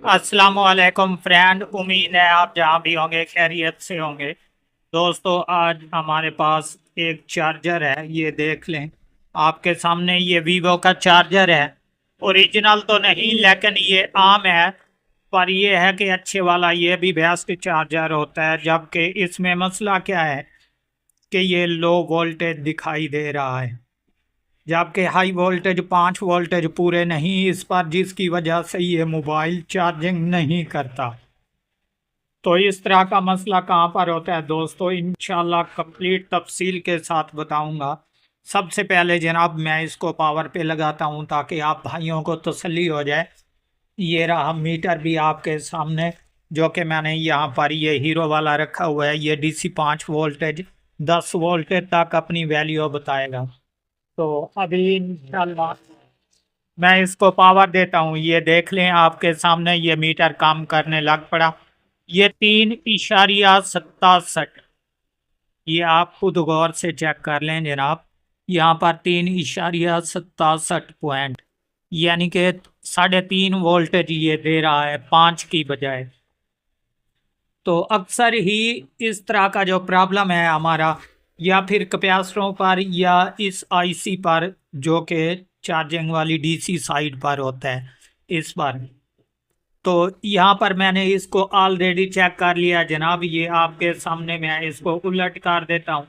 अस्सलामुअलैकुम फ्रेंड, उम्मीद है आप जहाँ भी होंगे खैरियत से होंगे। दोस्तों, आज हमारे पास एक चार्जर है, ये देख लें। आपके सामने ये वीवो का चार्जर है। ओरिजिनल तो नहीं, लेकिन ये आम है। पर ये है कि अच्छे वाला ये भी बेस्ट चार्जर होता है। जबकि इसमें मसला क्या है कि ये लो वोल्टेज दिखाई दे रहा है, जबकि हाई वोल्टेज 5 वोल्टेज पूरे नहीं इस पर, जिसकी वजह से ये मोबाइल चार्जिंग नहीं करता। तो इस तरह का मसला कहाँ पर होता है दोस्तों, इंशाल्लाह कंप्लीट तफसील के साथ बताऊंगा। सबसे पहले जनाब मैं इसको पावर पे लगाता हूँ ताकि आप भाइयों को तसल्ली हो जाए। ये रहा मीटर भी आपके सामने, जो कि मैंने यहाँ पर ये हीरो वाला रखा हुआ है। ये डीसी 5 वोल्टेज 10 वोल्टेज तक अपनी वैल्यू बताएगा। तो अभी इंशाल्लाह मैं इसको पावर देता हूँ। ये देख लें आपके सामने ये मीटर काम करने लग पड़ा। ये 3.67, ये आप खुद गौर से चेक कर लें जनाब। यहाँ पर 3.67 पॉइंट, यानी कि 3.5 वोल्टेज ये दे रहा है 5 की बजाय। तो अक्सर ही इस तरह का जो प्रॉब्लम है हमारा, या फिर कैपेसिटरों पर या इस आईसी पर, जो कि चार्जिंग वाली डीसी साइड पर होता है, इस पर। तो यहाँ पर मैंने इसको ऑलरेडी चेक कर लिया जनाब। ये आपके सामने मैं इसको उलट कर देता हूँ।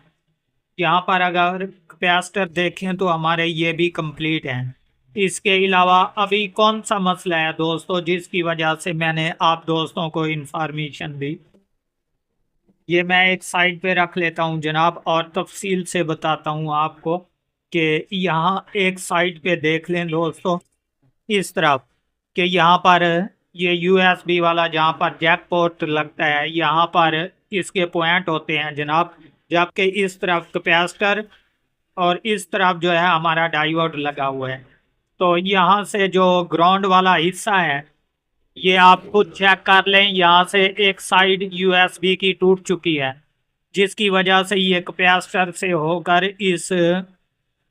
यहाँ पर अगर कैपेसिटर देखें तो हमारे ये भी कंप्लीट हैं। इसके अलावा अभी कौन सा मसला है दोस्तों जिसकी वजह से मैंने आप दोस्तों को इंफॉर्मेशन दी, ये मैं एक साइड पे रख लेता हूँ जनाब और तफसील से बताता हूँ आपको। कि यहाँ एक साइड पे देख लें दोस्तों, इस तरफ, कि यहाँ पर ये यूएसबी वाला जहाँ पर जैक पोर्ट लगता है, यहाँ पर इसके पॉइंट होते हैं जनाब। जबकि इस तरफ कैपेसिटर और इस तरफ जो है हमारा डायोड लगा हुआ है। तो यहाँ से जो ग्राउंड वाला हिस्सा है, ये आप खुद चेक कर लें। यहाँ से एक साइड यूएसबी की टूट चुकी है, जिसकी वजह से ये कैपेसिटर से होकर इस,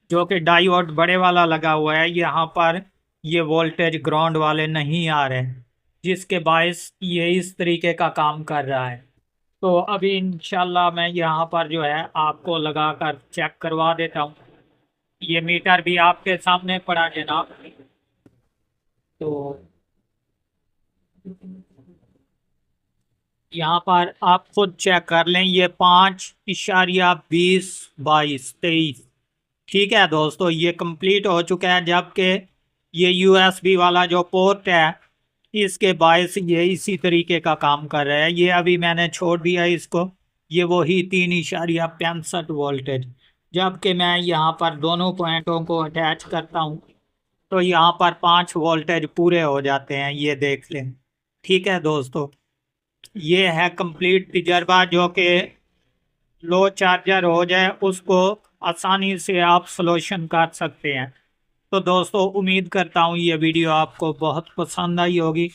जो कि डायोड बड़े वाला लगा हुआ है, यहाँ पर ये वोल्टेज ग्राउंड वाले नहीं आ रहे, जिसके बायस ये इस तरीके का काम कर रहा है। तो अभी इंशाल्लाह मैं यहाँ पर जो है आपको लगाकर चेक करवा देता हूँ। ये मीटर भी आपके सामने पड़ा जनाब। तो यहाँ पर आप खुद चेक कर लें, ये 5.20 22 23। ठीक है दोस्तों, ये कंप्लीट हो चुका है। जबकि ये यूएसबी वाला जो पोर्ट है, इसके बायस ये इसी तरीके का काम कर रहा है। ये अभी मैंने छोड़ दिया इसको, ये वही 3.65 वोल्टेज। जबकि मैं यहाँ पर दोनों पॉइंटों को अटैच करता हूँ तो यहाँ पर 5 वोल्टेज पूरे हो जाते हैं, ये देख लें। ठीक है दोस्तों, ये है कंप्लीट तजर्बा। जो कि लो चार्जर हो जाए उसको आसानी से आप सॉल्यूशन कर सकते हैं। तो दोस्तों, उम्मीद करता हूँ ये वीडियो आपको बहुत पसंद आई होगी।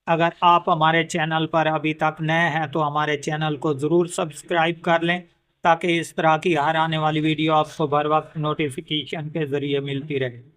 अगर आप हमारे चैनल पर अभी तक नए हैं तो हमारे चैनल को ज़रूर सब्सक्राइब कर लें, ताकि इस तरह की हर आने वाली वीडियो आपको बर वक्त नोटिफिकेशन के ज़रिए मिलती रहे।